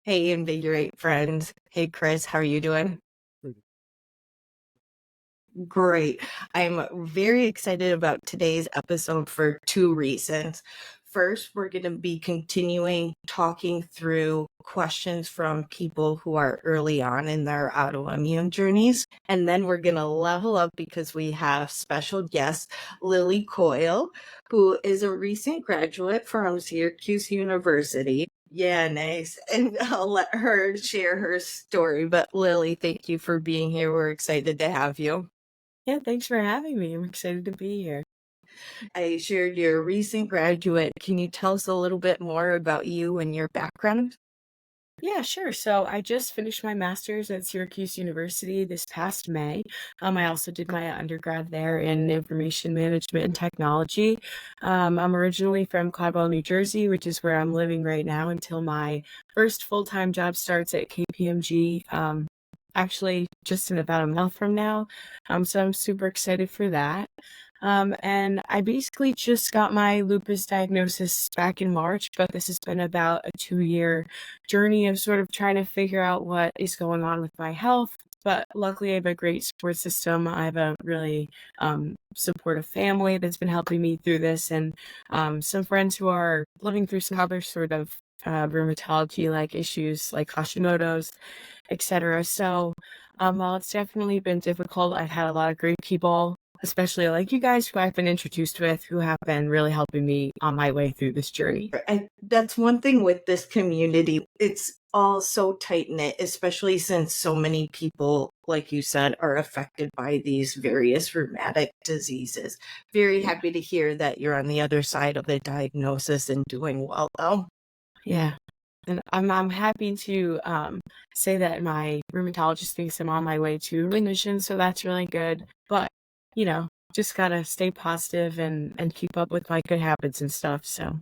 Hey, Invigorate friends. Hey, Chris, how are you doing? Pretty Great. I'm very excited about today's episode for two reasons. First, we're going to be continuing talking through questions from people who are early on in their autoimmune journeys. And then we're going to level up because we have special guest Lily Coyle, who is a recent graduate from Syracuse University. Yeah, nice. And I'll let her share her story. But Lily, thank you for being here. We're excited to have you. Yeah, thanks for having me. I'm excited to be here. I shared your recent graduate. Can you tell us a little bit more about you and your background? Yeah, sure. So I just finished my master's at Syracuse University this past May. I also did my undergrad there in information management and technology. I'm originally from Caldwell, New Jersey, which is where I'm living right now until my first full-time job starts at KPMG. Actually, just in about a month from now. So I'm super excited for that. And I basically just got my lupus diagnosis back in March, but this has been about a 2-year journey of sort of trying to figure out what is going on with my health. But luckily, I have a great support system. I have a really supportive family that's been helping me through this, and some friends who are living through some other sort of rheumatology like issues like Hashimoto's, etc. So while it's definitely been difficult, I've had a lot of great people, especially like you guys who I've been introduced with, who have been really helping me on my way through this journey. That's one thing with this community. It's all so tight knit, especially since so many people, like you said, are affected by these various rheumatic diseases. Very Yeah. happy to hear that you're on the other side of the diagnosis and doing well, though. Yeah. And I'm happy to say that my rheumatologist thinks I'm on my way to remission, so that's really good. But you know, just gotta stay positive and keep up with my good habits and stuff. So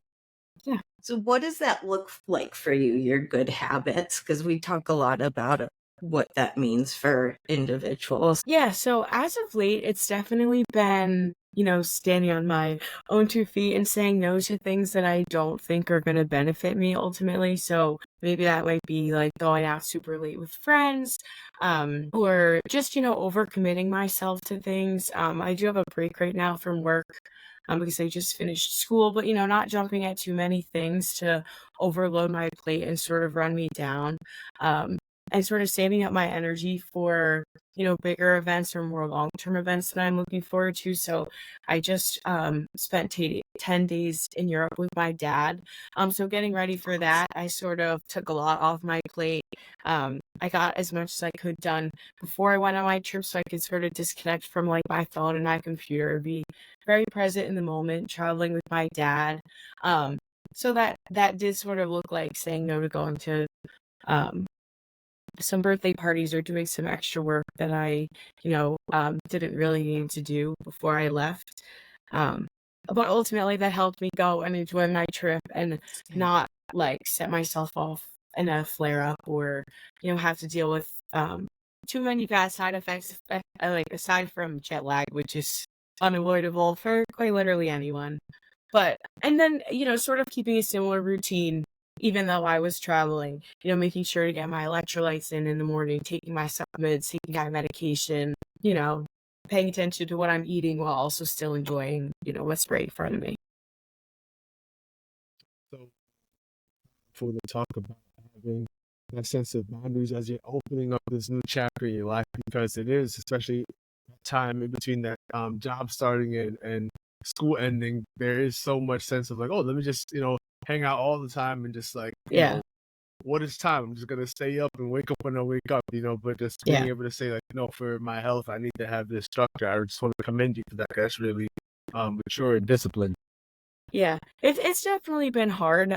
yeah. So, what does that look like for you, your good habits? Because we talk a lot about what that means for individuals. Yeah, so as of late, it's definitely been, standing on my own 2 feet and saying no to things that I don't think are gonna benefit me ultimately. So maybe that might be like going out super late with friends, or just, overcommitting myself to things. I do have a break right now from work, because I just finished school, but not jumping at too many things to overload my plate and sort of run me down. Um, and sort of saving up my energy for bigger events or more long-term events that I'm looking forward to. So I just spent 10 days in Europe with my dad. So getting ready for that, I sort of took a lot off my plate. I got as much as I could done before I went on my trip so I could sort of disconnect from like my phone and my computer, be very present in the moment, traveling with my dad. So that did sort of look like saying no to going to um some birthday parties or doing some extra work that I, didn't really need to do before I left. Um, but ultimately, that helped me go and enjoy my trip and not like set myself off in a flare up or, have to deal with too many bad side effects, like aside from jet lag, which is unavoidable for quite literally anyone. But and then, sort of keeping a similar routine even though I was traveling, making sure to get my electrolytes in the morning, taking my supplements, taking my medication, paying attention to what I'm eating while also still enjoying, what's right in front of me. so for the talk about having that sense of boundaries as you're opening up this new chapter in your life, because it is, especially that time in between that job starting and school ending, there is so much sense of like, oh, let me just, hang out all the time and just like, Yeah. what is time? I'm just gonna stay up and wake up when I wake up, but just being Yeah. able to say like, for my health, I need to have this structure. I just want to commend you for that. That's really mature and disciplined. Yeah, it's definitely been hard.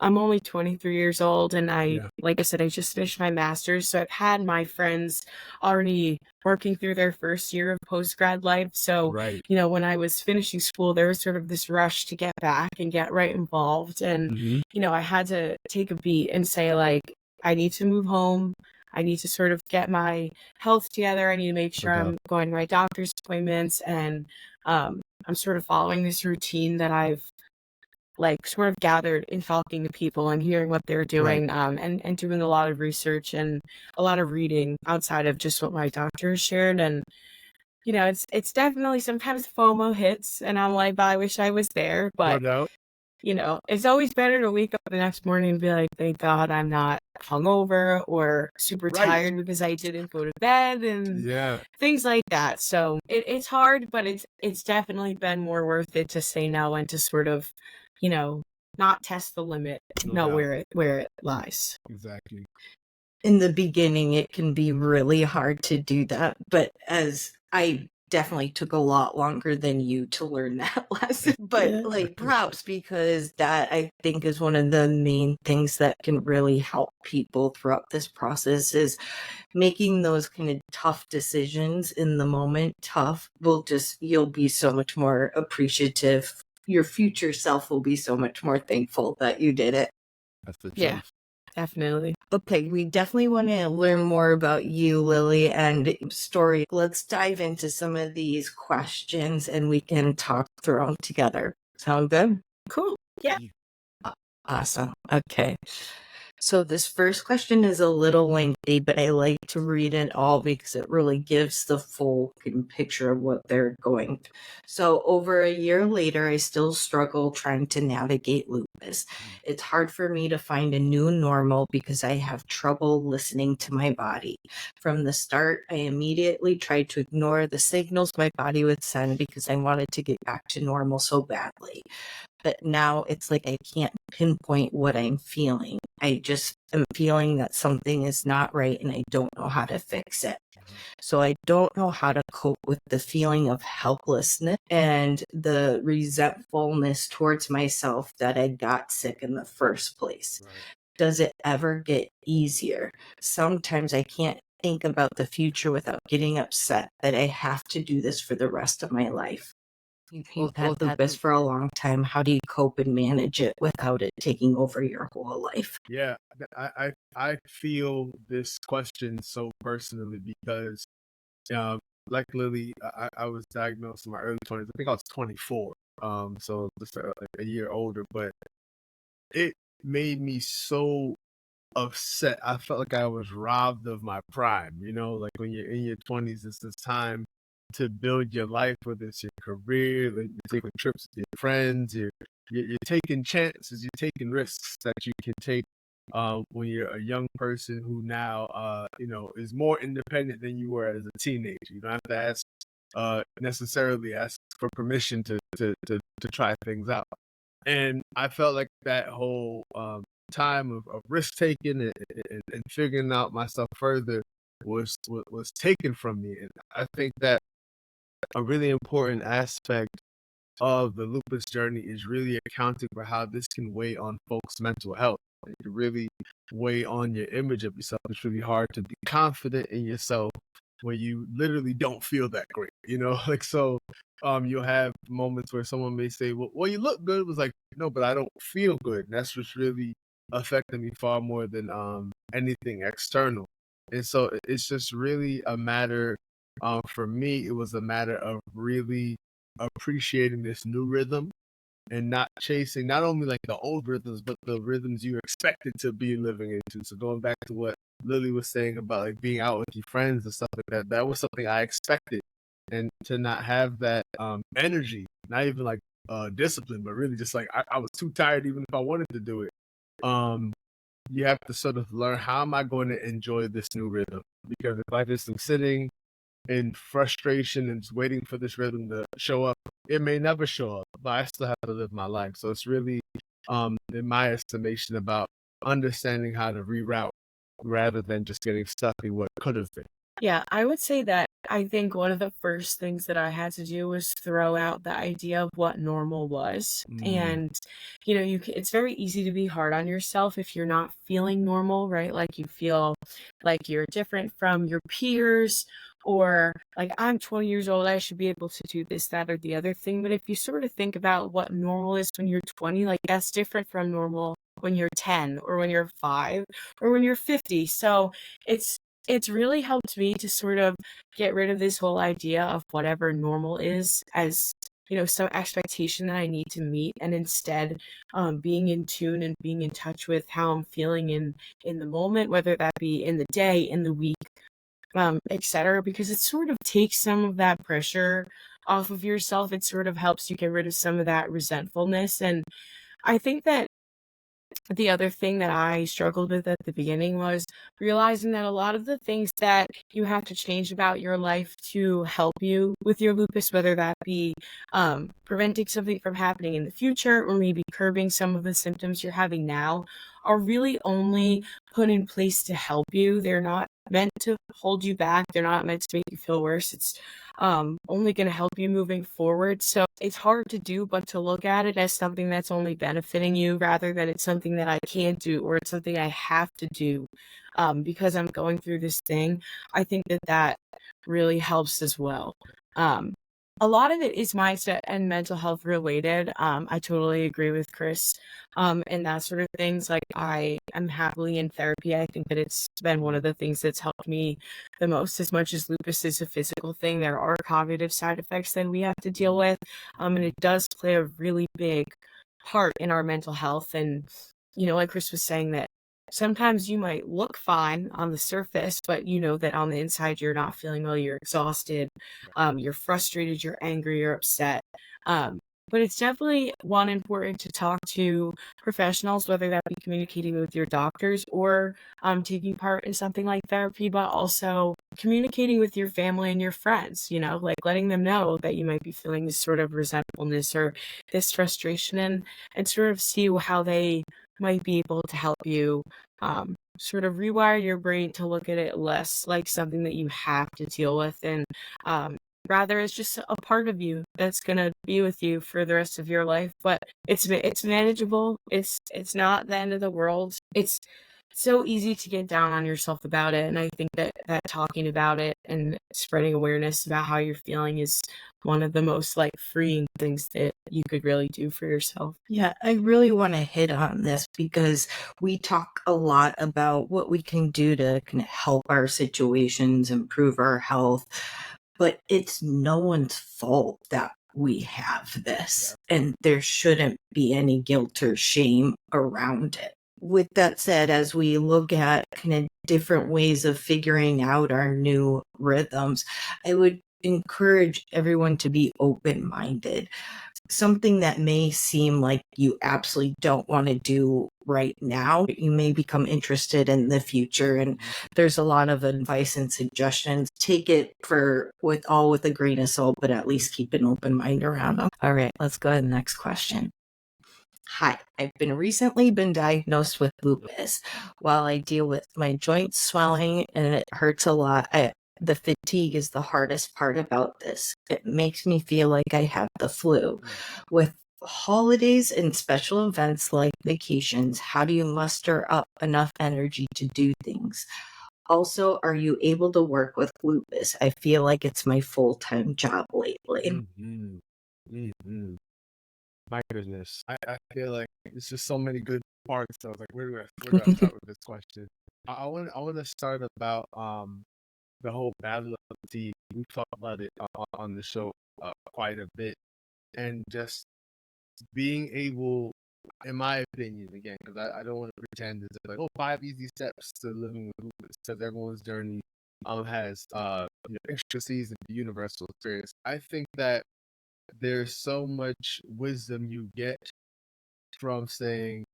I'm only 23 years old, and Yeah. like I said, I just finished my master's, so I've had my friends already working through their first year of post grad life. So, Right. when I was finishing school, there was sort of this rush to get back and get right involved, and Hmm. I had to take a beat and say like, I need to move home. I need to sort of get my health together. I need to make No sure doubt. I'm going to my doctor's appointments and I'm sort of following this routine that I've like sort of gathered in talking to people and hearing what they're Right. doing, and doing a lot of research and a lot of reading outside of just what my doctor has shared. And it's definitely sometimes FOMO hits, and I'm like, I wish I was there, No but doubt. it's always better to wake up the next morning and be like, thank God I'm not hungover or super Right. tired because I didn't go to bed and Yeah. things like that. So it's hard, but it's definitely been more worth it to say no and to sort of, not test the limit, No know doubt. where it lies. Exactly. In the beginning, it can be really hard to do that, but as I definitely took a lot longer than you to learn that lesson, but Yeah. like props, because that I think is one of the main things that can really help people throughout this process is making those kind of tough decisions in the moment. You'll be so much more appreciative. Your future self will be so much more thankful that you did it. That's the Yeah. truth. Definitely. Okay, we definitely want to learn more about you, Lily, and story. Let's dive into some of these questions and we can talk through them together. Sound good? Cool. Yeah. Awesome. Okay. So this first question is a little lengthy, but I like to read it all because it really gives the full picture of what they're going through. So over a year later, I still struggle trying to navigate lupus. It's hard for me to find a new normal because I have trouble listening to my body. From the start, I immediately tried to ignore the signals my body would send because I wanted to get back to normal so badly. But now it's like I can't pinpoint what I'm feeling. I just am feeling that something is not right and I don't know how to fix it. So I don't know how to cope with the feeling of helplessness and the resentfulness towards myself that I got sick in the first place. Right. Does it ever get easier? Sometimes I can't think about the future without getting upset that I have to do this for the rest of my life. You've had lupus for a long time. How do you cope and manage it without it taking over your whole life? Yeah, I feel this question so personally because, like Lily, I was diagnosed in my early 20s. I think I was 24, so just a year older. But it made me so upset. I felt like I was robbed of my prime. Like when you're in your 20s, it's this time to build your life, whether it's your career, like you're taking trips with your friends, you're taking chances, you're taking risks that you can take when you're a young person who now is more independent than you were as a teenager. You don't have to necessarily ask for permission to try things out. And I felt like that whole time of risk taking and figuring out myself further was taken from me. And I think that a really important aspect of the lupus journey is really accounting for how this can weigh on folks' mental health. It can really weigh on your image of yourself. It's really hard to be confident in yourself when you literally don't feel that great. Like so you'll have moments where someone may say, well, you look good. It was like, no, but I don't feel good. And that's what's really affecting me far more than anything external. And so it's just really a matter, for me, it was a matter of really appreciating this new rhythm and not chasing not only like the old rhythms, but the rhythms you expected to be living into. So going back to what Lily was saying about like being out with your friends and stuff like that, that was something I expected. And to not have that energy, not even like discipline, but really just like I was too tired even if I wanted to do it. You have to sort of learn, how am I going to enjoy this new rhythm? Because if I just am sitting in frustration and just waiting for this rhythm to show up, it may never show up, but I still have to live my life. So it's really, in my estimation, about understanding how to reroute rather than just getting stuck in what could have been. Yeah, I would say that I think one of the first things that I had to do was throw out the idea of what normal was. And, it's very easy to be hard on yourself if you're not feeling normal, right? Like you feel like you're different from your peers, or like I'm 20 years old, I should be able to do this, that, or the other thing. But if you sort of think about what normal is when you're 20, like that's different from normal when you're 10 or when you're 5 or when you're 50. So it's really helped me to sort of get rid of this whole idea of whatever normal is as some expectation that I need to meet, and instead being in tune and being in touch with how I'm feeling in the moment, whether that be in the day, in the week, etc. Because it sort of takes some of that pressure off of yourself. It sort of helps you get rid of some of that resentfulness. And I think that the other thing that I struggled with at the beginning was realizing that a lot of the things that you have to change about your life to help you with your lupus, whether that be preventing something from happening in the future or maybe curbing some of the symptoms you're having now, are really only put in place to help you. They're not meant to hold you back. They're not meant to make you feel worse. It's only going to help you moving forward. So it's hard to do, but to look at it as something that's only benefiting you rather than it's something that I can't do or it's something I have to do because I'm going through this thing. I think that that really helps as well. Um, a lot of it is mindset and mental health related. I totally agree with Chris and that sort of things. Like I am happily in therapy. I think that it's been one of the things that's helped me the most. As much as lupus is a physical thing, there are cognitive side effects that we have to deal with. And it does play a really big part in our mental health. And, like Chris was saying, that sometimes you might look fine on the surface, but you know that on the inside you're not feeling well, you're exhausted, you're frustrated, you're angry, you're upset. But it's definitely important to talk to professionals, whether that be communicating with your doctors or taking part in something like therapy, but also communicating with your family and your friends, like letting them know that you might be feeling this sort of resentfulness or this frustration, and sort of see how they might be able to help you sort of rewire your brain to look at it less like something that you have to deal with, and rather it's just a part of you that's going to be with you for the rest of your life. But it's manageable. It's not the end of the world. It's so easy to get down on yourself about it, and I think that talking about it and spreading awareness about how you're feeling is one of the most freeing things that you could really do for yourself. Yeah, I really want to hit on this because we talk a lot about what we can do to kind of help our situations, improve our health, but it's no one's fault that we have this, and there shouldn't be any guilt or shame around it. With that said, as we look at kind of different ways of figuring out our new rhythms, I would encourage everyone to be open-minded. Something that may seem like you absolutely don't want to do right now, you may become interested in the future. And there's a lot of advice and suggestions. Take it with a grain of salt, but at least keep an open mind around them. All right, let's go to the next question. Hi, I've recently been diagnosed with lupus. While I deal with my joint swelling and it hurts a lot, the fatigue is the hardest part about this. It makes me feel like I have the flu. With holidays and special events like vacations, how do you muster up enough energy to do things? Also, are you able to work with lupus? I feel like it's my full-time job lately. My goodness, I feel like it's just so many good parts. So I was like, where do I start with this question? I want to start about the whole battle of fatigue. We talked about it on the show quite a bit, and just being able, in my opinion, again, because I don't want to pretend it's like, oh, 5 easy steps to living with lupus, because everyone's journey has intricacies and the universal experience. I think that there's so much wisdom you get from saying,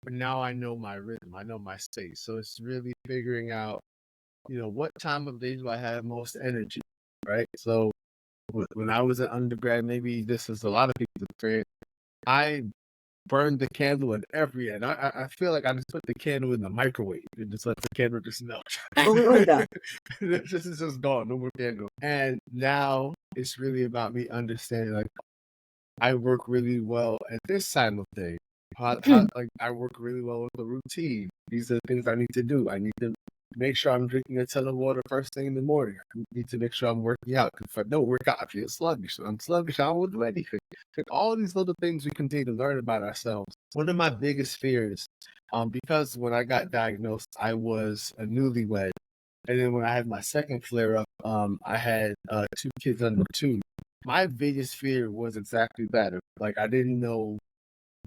but now I know my rhythm, I know my space. So it's really figuring out, what time of day do I have most energy, right? So when I was an undergrad, maybe this is a lot of people's experience, I burned the candle at every end. I feel like I just put the candle in the microwave and just let the candle just melt. It's just gone, no more candle. And now it's really about me understanding, like, I work really well at this time of day. Like I work really well with the routine. These are the things I need to do. I need to make sure I'm drinking a ton of water first thing in the morning. I need to make sure I'm working out. Because if I don't work out, I feel sluggish. I'm sluggish. I won't do anything. Like, all these little things we continue to learn about ourselves. One of my biggest fears, because when I got diagnosed, I was a newlywed. And then when I had my second flare up, I had 2 kids under 2. my biggest fear was exactly that. Like, I didn't know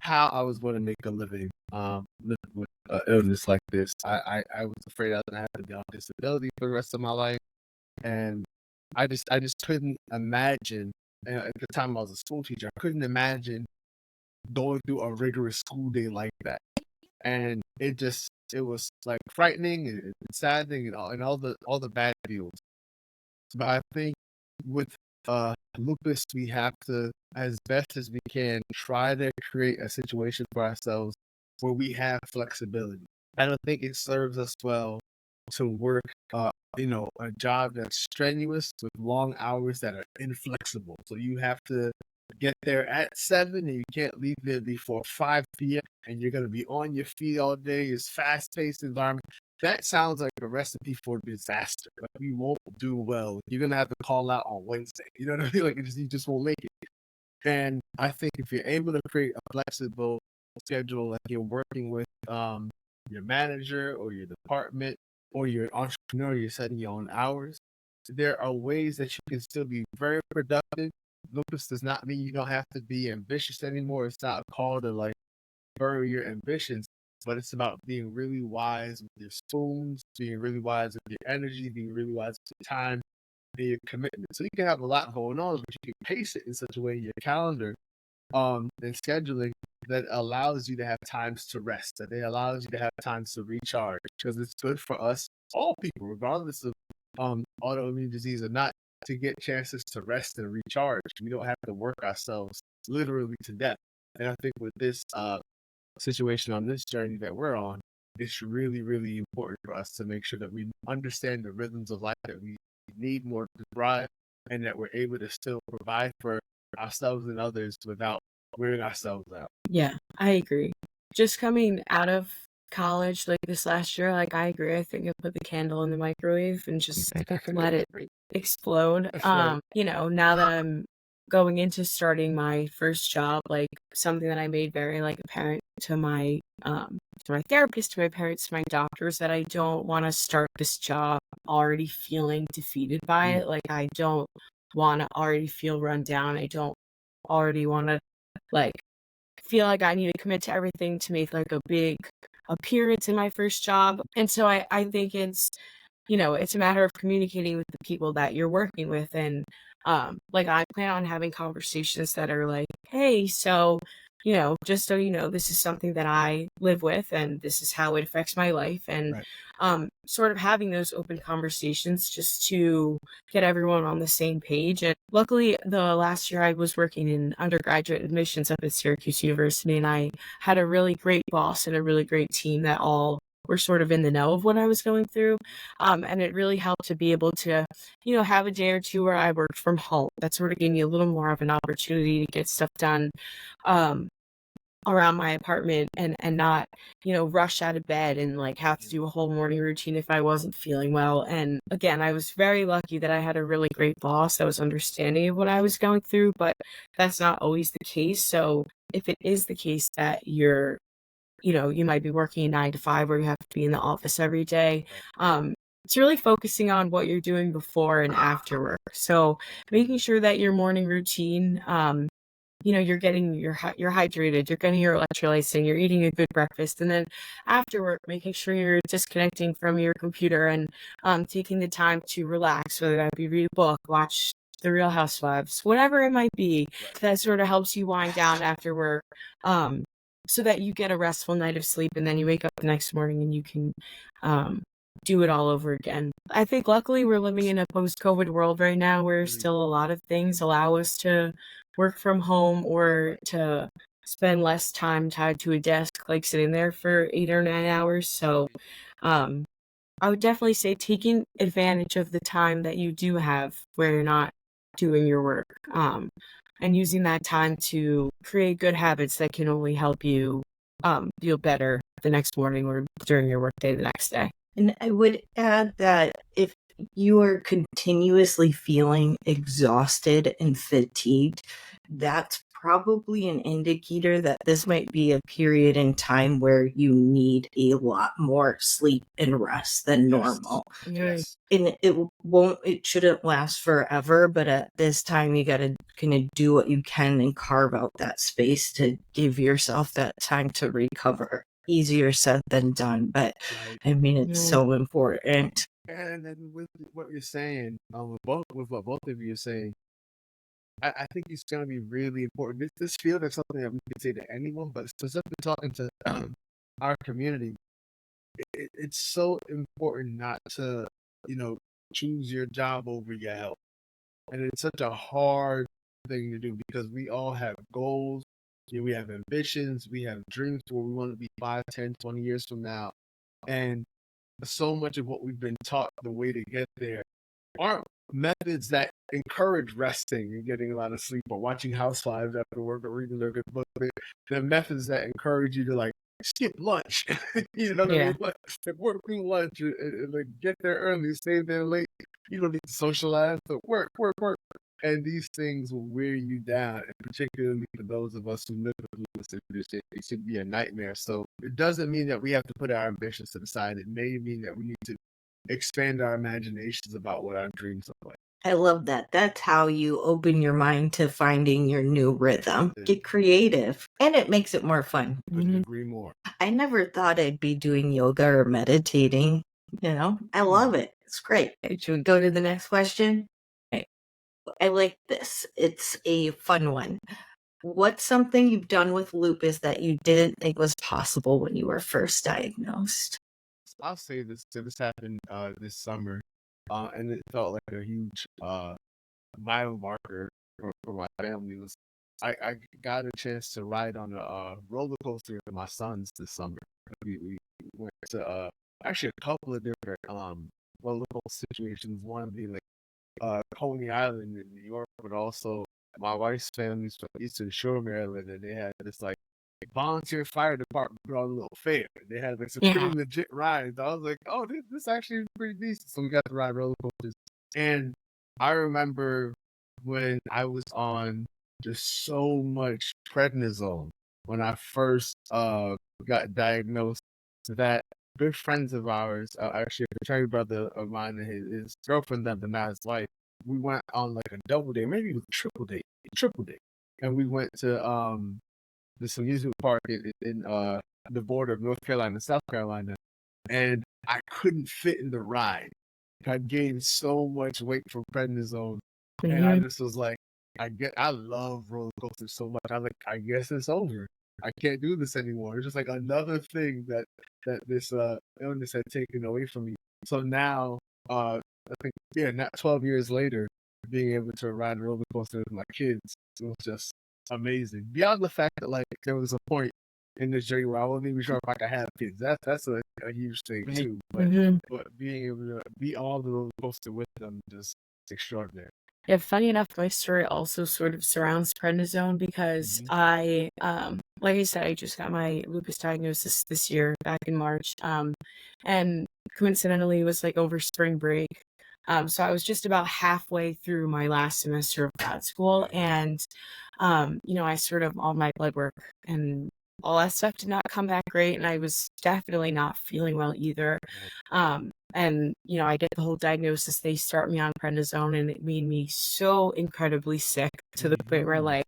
how I was going to make a living, living with an illness like this. I was afraid I was going to have to be on disability for the rest of my life. And I just couldn't imagine, at the time I was a school teacher, I couldn't imagine going through a rigorous school day like that. And it was like frightening and saddening and all the bad feels. But I think with lupus, we have to, as best as we can, try to create a situation for ourselves where we have flexibility. I don't think it serves us well to work, a job that's strenuous with long hours that are inflexible. So you have to get there at 7 and you can't leave there before 5 p.m. and you're going to be on your feet all day. It's fast-paced environment. That sounds like a recipe for disaster. Like, we won't do well. You're gonna have to call out on Wednesday. You know what I mean? Like, you just won't make it. And I think if you're able to create a flexible schedule, like you're working with your manager or your department or you're an entrepreneur, you're setting your own hours. There are ways that you can still be very productive. Lupus does not mean you don't have to be ambitious anymore. It's not a call to like bury your ambitions, but it's about being really wise with your spoons, being really wise with your energy, being really wise with your time and your commitment. So you can have a lot going on, but you can pace it in such a way in your calendar, and scheduling that allows you to have times to rest, that it allows you to have times to recharge, because it's good for us, all people, regardless of autoimmune disease or not, to get chances to rest and recharge. We don't have to work ourselves literally to death. And I think with this situation on this journey that we're on, it's really, really important for us to make sure that we understand the rhythms of life that we need more to thrive, and that we're able to still provide for ourselves and others without wearing ourselves out. Yeah, I agree. Just coming out of college, like this last year, like I agree. I think I put the candle in the microwave and just let it explode. Right. Now that I'm going into starting my first job, like something that I made very like apparent to my therapist, to my parents, to my doctors, that I don't want to start this job already feeling defeated by it. Like, I don't want to already feel run down. I don't already want to like feel like I need to commit to everything to make like a big appearance in my first job. And so I think it's a matter of communicating with the people that you're working with. And like, I plan on having conversations that are like, hey, so just so you know, this is something that I live with and this is how it affects my life. And Right. sort of having those open conversations just to get everyone on the same page. And luckily, the last year I was working in undergraduate admissions up at Syracuse University, and I had a really great boss and a really great team that all were sort of in the know of what I was going through. And it really helped to be able to, have a day or two where I worked from home. That sort of gave me a little more of an opportunity to get stuff done around my apartment, and not, rush out of bed and like have to do a whole morning routine if I wasn't feeling well. And again, I was very lucky that I had a really great boss that was understanding of what I was going through, but that's not always the case. So if it is the case that you might be working a 9 to 5 where you have to be in the office every day. It's really focusing on what you're doing before and after work. So making sure that your morning routine, you're you're hydrated, you're getting your electrolytes and you're eating a good breakfast. And then after work, making sure you're disconnecting from your computer and taking the time to relax, whether that be read a book, watch The Real Housewives, whatever it might be, that sort of helps you wind down after work. So that you get a restful night of sleep and then you wake up the next morning and you can do it all over again. I think luckily we're living in a post-COVID world right now where still a lot of things allow us to work from home or to spend less time tied to a desk, like sitting there for 8 or 9 hours. So I would definitely say taking advantage of the time that you do have where you're not doing your work, and using that time to create good habits that can only help you feel better the next morning or during your workday the next day. And I would add that if you are continuously feeling exhausted and fatigued, that's probably an indicator that this might be a period in time where you need a lot more sleep and rest than normal. Yes. And it shouldn't last forever, but at this time you gotta kind of do what you can and carve out that space to give yourself that time to recover. Easier said than done, but Right. I mean, it's so important. And then with what you're saying, with what both of you are saying, I think it's going to be really important. This field is something that we can say to anyone, but specifically talking to our community, it's so important not to, choose your job over your health. And it's such a hard thing to do because we all have goals, we have ambitions, we have dreams where we want to be 5, 10, 20 years from now. And so much of what we've been taught the way to get there aren't methods that encourage resting and getting a lot of sleep or watching Housewives after work or reading a good book. They're methods that encourage you to like skip lunch, you know what I mean? Like work through lunch and like get there early, stay there late. You don't need to socialize, so work. And these things will wear you down, and particularly for those of us who live with lupus, it should be a nightmare. So it doesn't mean that we have to put our ambitions to the side. It may mean that we need to expand our imaginations about what our dreams look like. I love that. That's how you open your mind to finding your new rhythm. Get creative, and it makes it more fun. Couldn't agree more. I never thought I'd be doing yoga or meditating. I love it. It's great. Should we go to the next question? Okay. I like this. It's a fun one. What's something you've done with lupus that you didn't think was possible when you were first diagnosed? I'll say this. So this happened this summer, and it felt like a huge mile marker for my family. I got a chance to ride on a roller coaster with my sons this summer. We went to actually a couple of different roller coaster situations. One being like Coney Island in New York, but also my wife's family's from Eastern Shore, Maryland, and they had this like volunteer fire department put on a little fair. They had like some pretty legit rides. I was like, oh, this actually is pretty decent. So we got to ride roller coasters. And I remember when I was on just so much prednisone when I first got diagnosed that good friends of ours, actually a fraternity brother of mine and his girlfriend that now his wife, we went on like a double date, maybe it was a triple date. And we went to this amusement park in the border of North Carolina and South Carolina, and I couldn't fit in the ride. I gained so much weight from prednisone, and I just was like, I love roller coasters so much. I guess it's over. I can't do this anymore. It's just like another thing that this illness had taken away from me. So now, I think not 12 years later, being able to ride a roller coaster with my kids, it was just amazing. Beyond the fact that like there was a point in this journey where I wasn't even sure if I could have kids. That's a huge thing too. But being able to be on the roller coaster with them just extraordinary. Yeah, funny enough, my story also sort of surrounds prednisone because I, like I said, I just got my lupus diagnosis this year, back in March, and coincidentally it was like over spring break. So I was just about halfway through my last semester of grad school, and, I sort of, all my blood work and all that stuff did not come back great, and I was definitely not feeling well either. And, I get the whole diagnosis, they start me on prednisone, and it made me so incredibly sick to the point where, like,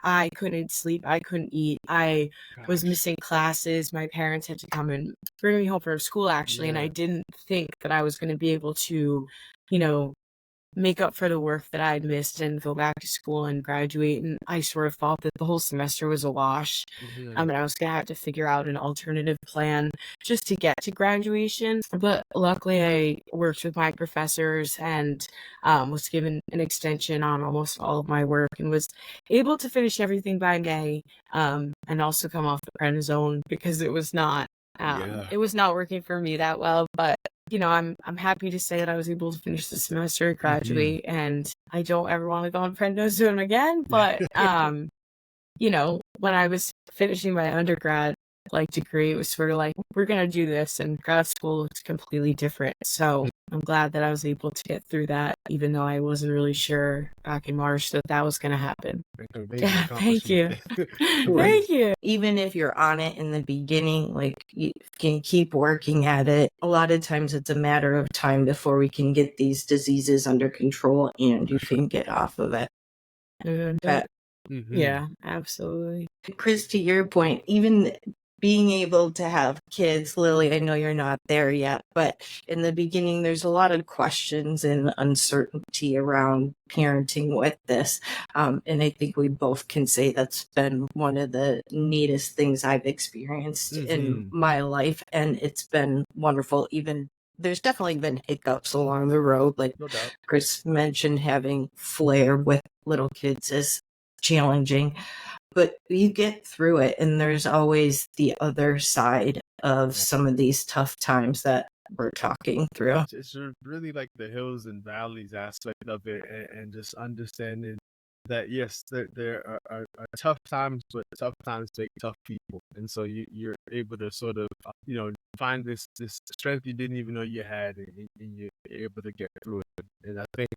I couldn't sleep, I couldn't eat, I was missing classes, my parents had to come and bring me home from school, actually, and I didn't think that I was going to be able to, make up for the work that I'd missed and go back to school and graduate. And I sort of thought that the whole semester was a wash. And I was going to have to figure out an alternative plan just to get to graduation. But luckily, I worked with my professors and was given an extension on almost all of my work and was able to finish everything by May, and also come off the prednisone because it was not working for me that well. But I'm happy to say that I was able to finish the semester, graduate, and I don't ever want to go on prednisone again. But when I was finishing my undergrad, like degree, it was sort of like, we're going to do this, and grad school looks completely different. So I'm glad that I was able to get through that, even though I wasn't really sure back in March that that was going to happen. Yeah, thank you. Thank you. Even if you're on it in the beginning, like you can keep working at it. A lot of times it's a matter of time before we can get these diseases under control and you can get off of it. Yeah, absolutely. Chris, to your point, even being able to have kids, Lily, I know you're not there yet, but in the beginning, there's a lot of questions and uncertainty around parenting with this. And I think we both can say that's been one of the neatest things I've experienced in my life. And it's been wonderful. Even there's definitely been hiccups along the road. Like Chris mentioned, having flair with little kids is challenging, but you get through it, and there's always the other side of some of these tough times that we're talking through. It's really like the hills and valleys aspect of it, and just understanding that yes, there are tough times, but tough times make tough people, and so you're able to sort of find this strength you didn't even know you had, and you're able to get through it. And I think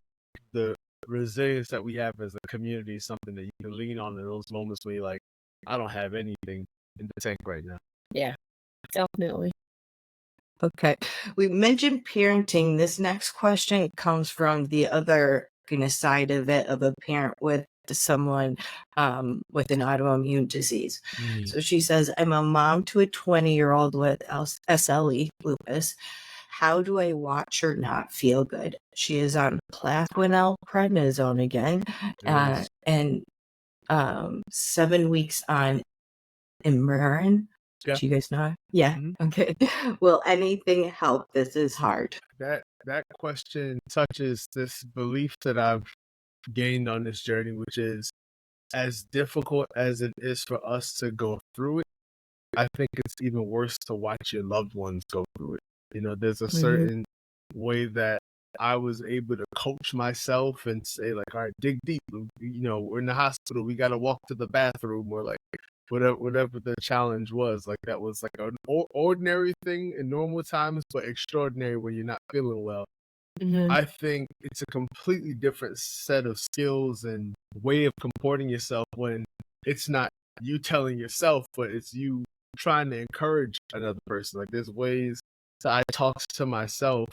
the resilience that we have as a community is something that you can lean on in those moments where you're like, I don't have anything in the tank right now. Yeah, definitely. Okay. We mentioned parenting. This next question comes from the other kind of side of it, of a parent with someone with an autoimmune disease. So she says, I'm a mom to a 20-year-old with SLE, lupus. How do I watch her not feel good? She is on Plaquenil prednisone again, and 7 weeks on Imuran. Yeah. Do you guys know? Yeah. Okay. Will anything help? This is hard. That question touches this belief that I've gained on this journey, which is, as difficult as it is for us to go through it, I think it's even worse to watch your loved ones go through it. There's a certain way that I was able to coach myself and say, like, all right, dig deep. We're in the hospital. We got to walk to the bathroom, or like whatever the challenge was. Like, that was like an ordinary thing in normal times, but extraordinary when you're not feeling well. I think it's a completely different set of skills and way of comporting yourself when it's not you telling yourself, but it's you trying to encourage another person. Like, there's ways that I talk to myself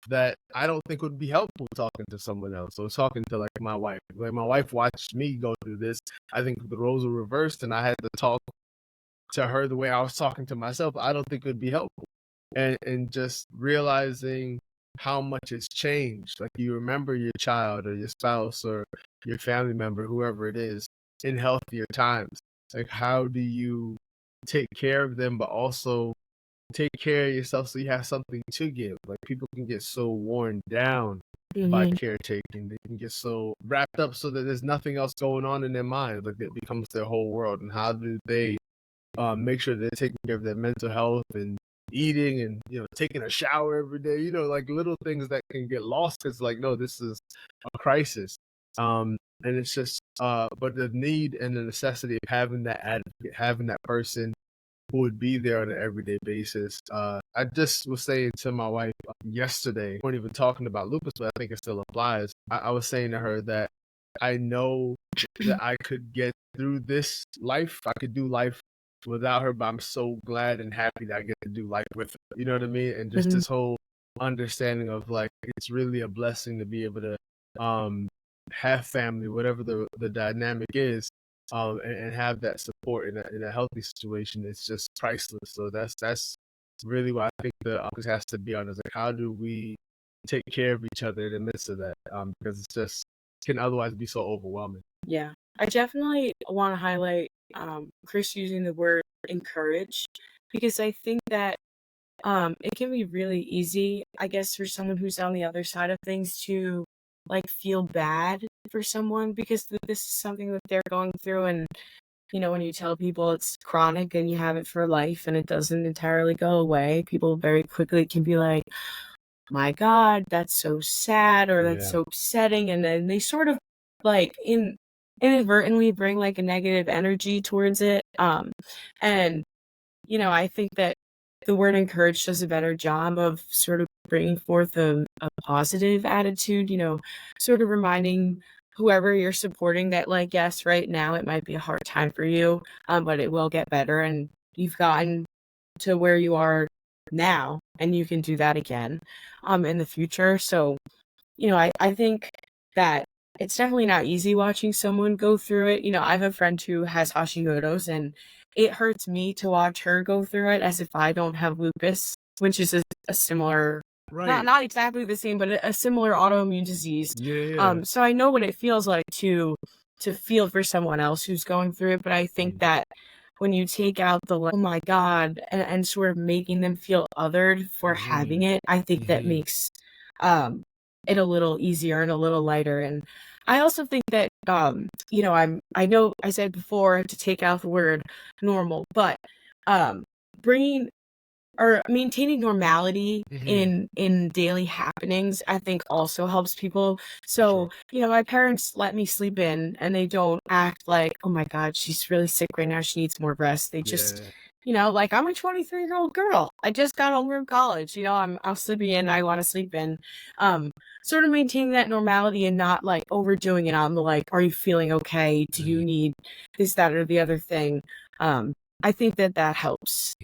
that I don't think would be helpful talking to someone else. So talking to like my wife. Like, my wife watched me go through this. I think the roles were reversed and I had to talk to her the way I was talking to myself. I don't think it would be helpful. And just realizing how much it's changed. Like, you remember your child or your spouse or your family member, whoever it is, in healthier times. Like, how do you take care of them, but also take care of yourself so you have something to give? Like, people can get so worn down by caretaking. They can get so wrapped up so that there's nothing else going on in their mind. Like, it becomes their whole world. And how do they make sure they're taking care of their mental health and eating and taking a shower every day, like little things that can get lost. It's like, no, this is a crisis, and it's just but the need and the necessity of having that advocate, having that person who would be there on an everyday basis. I just was saying to my wife yesterday, we weren't even talking about lupus, but I think it still applies. I was saying to her that I know that I could get through this life. I could do life without her, but I'm so glad and happy that I get to do life with her. You know what I mean? And just this whole understanding of, like, it's really a blessing to be able to have family, whatever the dynamic is, and have that support in a healthy situation. It's just priceless. So that's really what I think the focus has to be on, is like, how do we take care of each other in the midst of that? Because it's just can otherwise be so overwhelming. Yeah, I definitely want to highlight Chris using the word encourage, because I think that it can be really easy, I guess, for someone who's on the other side of things to like feel bad for someone because this is something that they're going through. And when you tell people it's chronic and you have it for life and it doesn't entirely go away, people very quickly can be like, my God, that's so sad, or that's so upsetting. And then they sort of like inadvertently bring like a negative energy towards it. And I think that the word encourage does a better job of sort of bringing forth a positive attitude, sort of reminding whoever you're supporting that, like, yes, right now it might be a hard time for you, but it will get better. And you've gotten to where you are now, and you can do that again, in the future. So, I think that it's definitely not easy watching someone go through it. I have a friend who has Hashimoto's, and it hurts me to watch her go through it as if I don't have lupus, which is a similar, Right. not exactly the same, but a similar autoimmune disease. Yeah. So I know what it feels like to feel for someone else who's going through it, but I think that when you take out the, like, oh my God, and sort of making them feel othered for having it, I think that makes um it a little easier and a little lighter. And I also think that I know I said before to take out the word normal, but bringing or maintaining normality in daily happenings, I think, also helps people. So, my parents let me sleep in, and they don't act like, oh my God, she's really sick right now, she needs more rest. They just, like, I'm a 23-year-old girl, I just got home from college, I'm sleeping in, I want to sleep in. Sort of maintaining that normality and not like overdoing it on the, like, are you feeling okay, do you need this, that, or the other thing. I think that helps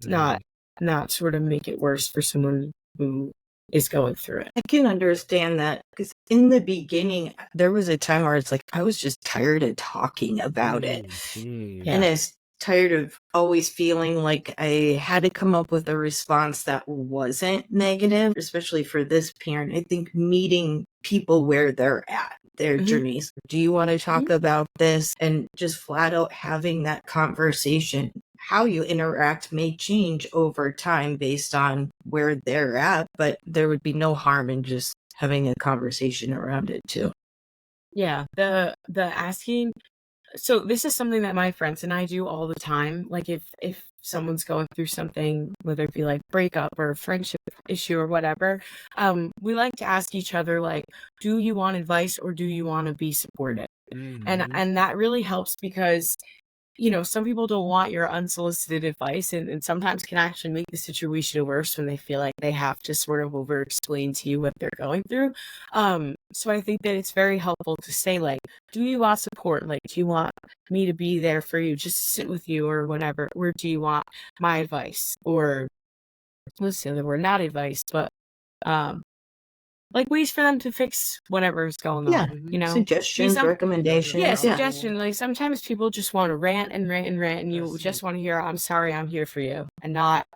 not sort of make it worse for someone who is going through it. I can understand that, because in the beginning, there was a time where it's like I was just tired of talking about it. Yeah. And I was tired of always feeling like I had to come up with a response that wasn't negative, especially for this parent. I think meeting people where they're at, their journeys. Do you want to talk about this? And just flat out having that conversation. How you interact may change over time based on where they're at, but there would be no harm in just having a conversation around it too. Yeah, the asking. So this is something that my friends and I do all the time. Like, if someone's going through something, whether it be like breakup or a friendship issue or whatever, we like to ask each other, like, do you want advice or do you want to be supported? And that really helps because some people don't want your unsolicited advice, and sometimes can actually make the situation worse when they feel like they have to sort of over explain to you what they're going through. So I think that it's very helpful to say, like, do you want support? Like, do you want me to be there for you, just sit with you or whatever? Or do you want my advice? Or what's the other word? Not advice, but um, like ways for them to fix whatever's going on, Suggestions, recommendations. yeah, suggestion. Like, sometimes people just want to rant and rant and rant, and you just want to hear, I'm sorry, I'm here for you, and not,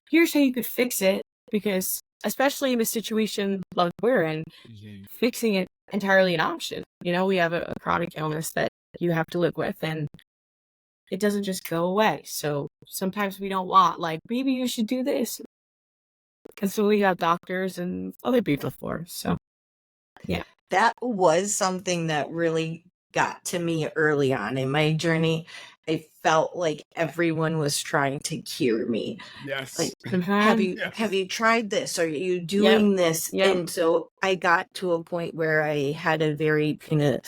here's how you could fix it. Because especially in a situation like we're in, fixing it entirely an option. We have a chronic illness that you have to live with, and it doesn't just go away. So sometimes we don't want, like, maybe you should do this. And so we have doctors and other people for. So yeah. That was something that really got to me early on in my journey. I felt like everyone was trying to cure me. Yes. Like, Mhm. have you tried this? Are you doing this? Yep. And so I got to a point where I had a very kind of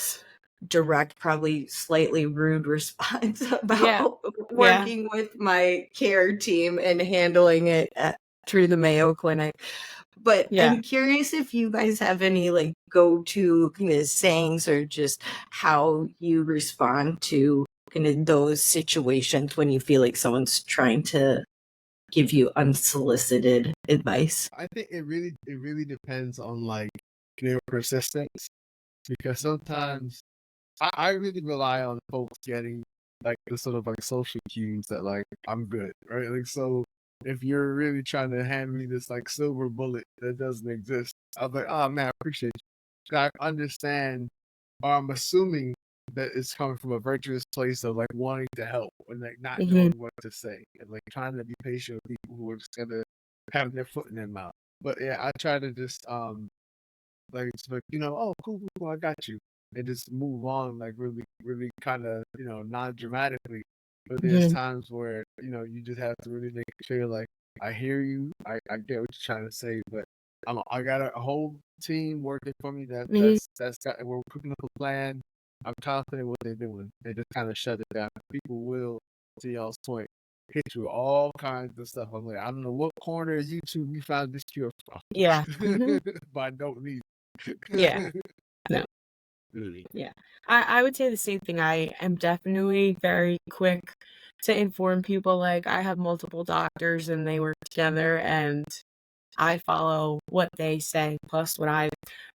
direct, probably slightly rude response about working with my care team and handling it through the Mayo Clinic. But I'm curious if you guys have any like go-to kind of sayings or just how you respond to kind of those situations when you feel like someone's trying to give you unsolicited advice. I think it really depends on like their persistence, because sometimes I really rely on folks getting like the sort of like social cues that like I'm good, right? Like, so if you're really trying to hand me this like silver bullet that doesn't exist, I'm like, oh man, I appreciate you. I understand, or I'm assuming that it's coming from a virtuous place of like wanting to help and like not knowing what to say and like trying to be patient with people who are just gonna have their foot in their mouth. But yeah, I try to just like it's like, oh cool, I got you. And just move on like really, really kind of, non-dramatically. But there's times where, you just have to really make sure like I hear you, I get what you're trying to say, but I got a whole team working for me that's got, we're cooking up a plan. I'm confident what they're doing. They just kind of shut it down. People will, to y'all's point, hit you with all kinds of stuff. I'm like, I don't know what corner of YouTube you found this cure from. Yeah. But I don't need Yeah. No. Really. Yeah. I would say the same thing. I am definitely very quick to inform people. Like, I have multiple doctors and they work together, and I follow what they say plus what I've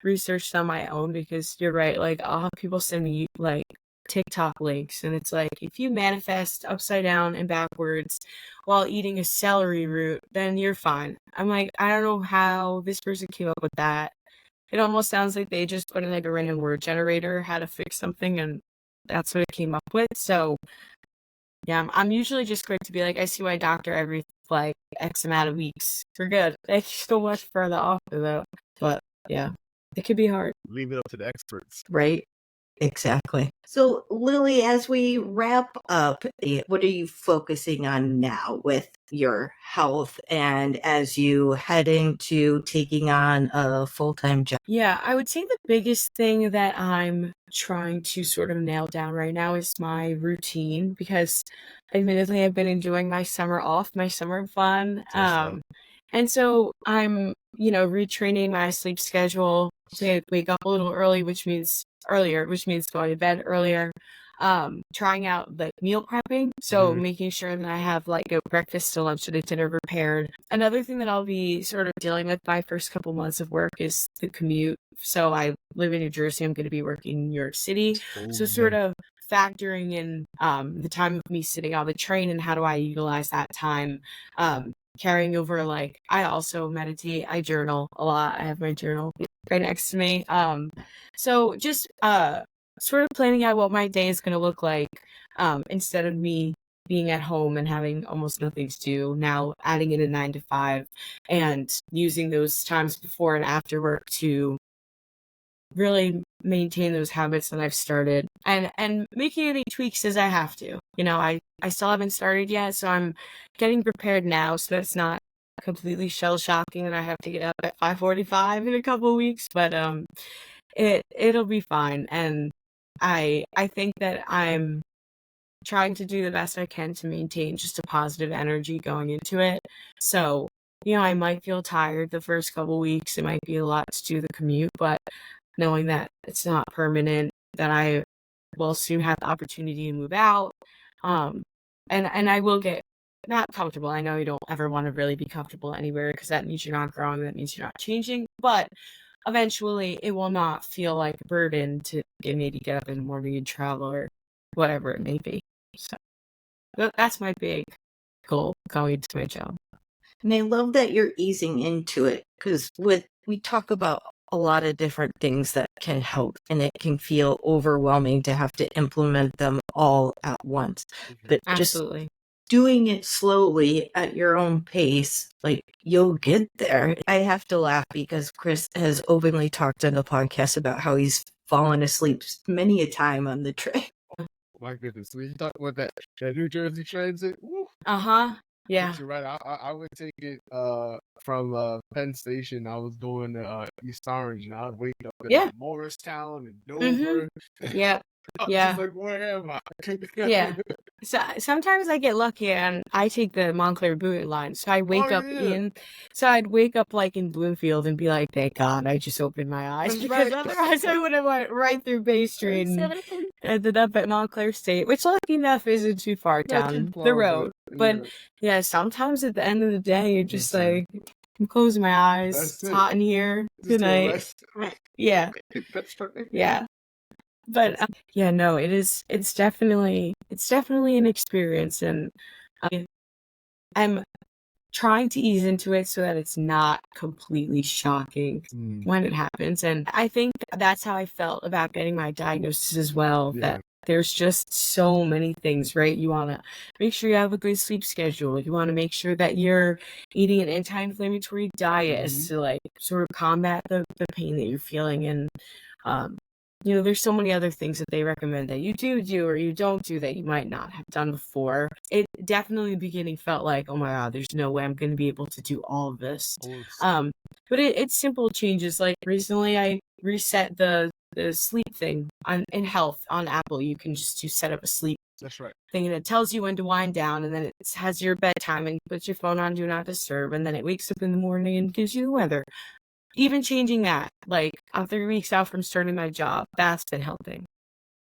researched on my own, because you're right. Like, I'll have people send me like TikTok links, and it's like, if you manifest upside down and backwards while eating a celery root, then you're fine. I'm like, I don't know how this person came up with that. It almost sounds like they just put in like a random word generator, how to fix something, and that's what it came up with. So yeah, I'm usually just quick to be like, I see my doctor every like X amount of weeks. We're good. Thank you so much for the offer though. But yeah, it could be hard. Leave it up to the experts. Right? Exactly. So, Lily, as we wrap up, what are you focusing on now with your health and as you head into taking on a full-time job? Yeah, I would say the biggest thing that I'm trying to sort of nail down right now is my routine, because admittedly I've been enjoying my summer off, my summer fun. And so I'm, retraining my sleep schedule to wake up a little earlier, which means going to bed earlier. Trying out like meal prepping. So making sure that I have like a breakfast, a lunch, and a dinner prepared. Another thing that I'll be sort of dealing with my first couple months of work is the commute. So I live in New Jersey. I'm going to be working in New York City. So sort of factoring in the time of me sitting on the train and how do I utilize that time. Carrying over, like, I also meditate, I journal a lot. I have my journal right next to me. So just sort of planning out what my day is going to look like, instead of me being at home and having almost nothing to do, now adding in a 9 to 5 and using those times before and after work to really maintain those habits that I've started, and making any tweaks as I have to. I still haven't started yet, so I'm getting prepared now so that it's not completely shell shocking and I have to get up at 5:45 in a couple weeks, but it'll be fine. And I think that I'm trying to do the best I can to maintain just a positive energy going into it. So, I might feel tired the first couple weeks. It might be a lot to do the commute, but knowing that it's not permanent, that I will soon have the opportunity to move out. And I will get not comfortable. I know you don't ever want to really be comfortable anywhere, because that means you're not growing, that means you're not changing. But eventually it will not feel like a burden to get me to get up in the morning and travel or whatever it may be. So that's my big goal going into my job. And I love that you're easing into it, because we talk about a lot of different things that can help, and it can feel overwhelming to have to implement them all at once. But Absolutely. just doing it slowly at your own pace, like, you'll get there. I have to laugh because Chris has openly talked on the podcast about how he's fallen asleep many a time on the train. My goodness, when you talk about that New Jersey transit, woo, Yeah. you're right. I would take it from Penn Station. I was doing East Orange, and I would wake up in Morristown and Dover. Yeah. I was Yeah. just like, where am I? Yeah. So sometimes I get lucky and I take the Montclair Boot line. So I wake up I'd wake up like in Bloomfield and be like, thank God I just opened my eyes, That's because right. otherwise I would have went right through Bay Street and ended up at Montclair State, which lucky enough isn't too far down the road. But yeah, sometimes at the end of the day, you're just like, I'm closing my eyes. It's hot in here. Good night. Yeah. Yeah. But no, it's definitely an experience, and I'm trying to ease into it so that it's not completely shocking when it happens. And I think that's how I felt about getting my diagnosis as well, that there's just so many things, right? You want to make sure you have a good sleep schedule. You want to make sure that you're eating an anti-inflammatory diet as to like sort of combat the pain that you're feeling. And there's so many other things that they recommend that you do or you don't do that you might not have done before. It definitely in the beginning felt like, oh my God, there's no way I'm going to be able to do all of this. But it's simple changes. Like recently I reset the sleep thing in Health on Apple. You can just set up a sleep That's right. thing, and it tells you when to wind down, and then it has your bedtime, and you put your phone on do not disturb, and then it wakes up in the morning and gives you the weather. Even changing that, like, I'm 3 weeks out from starting my job, that's been helping.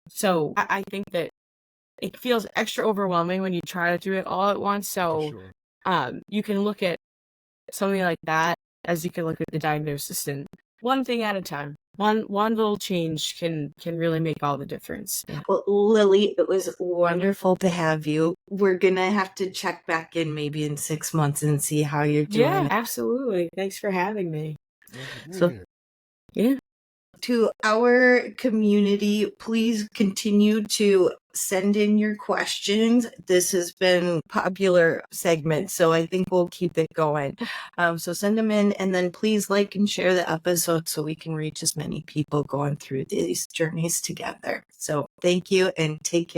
So I think that it feels extra overwhelming when you try to do it all at once. So you can look at something like that as you can look at the diagnosis, and one thing at a time. One little change can really make all the difference. Well, Lily, it was wonderful to have you. We're gonna have to check back in maybe in 6 months and see how you're doing. Yeah, absolutely. Thanks for having me. So, Yeah. to our community, please continue to send in your questions. This has been a popular segment, so I think we'll keep it going. So send them in, and then please like and share the episode so we can reach as many people going through these journeys together. So thank you, and take care.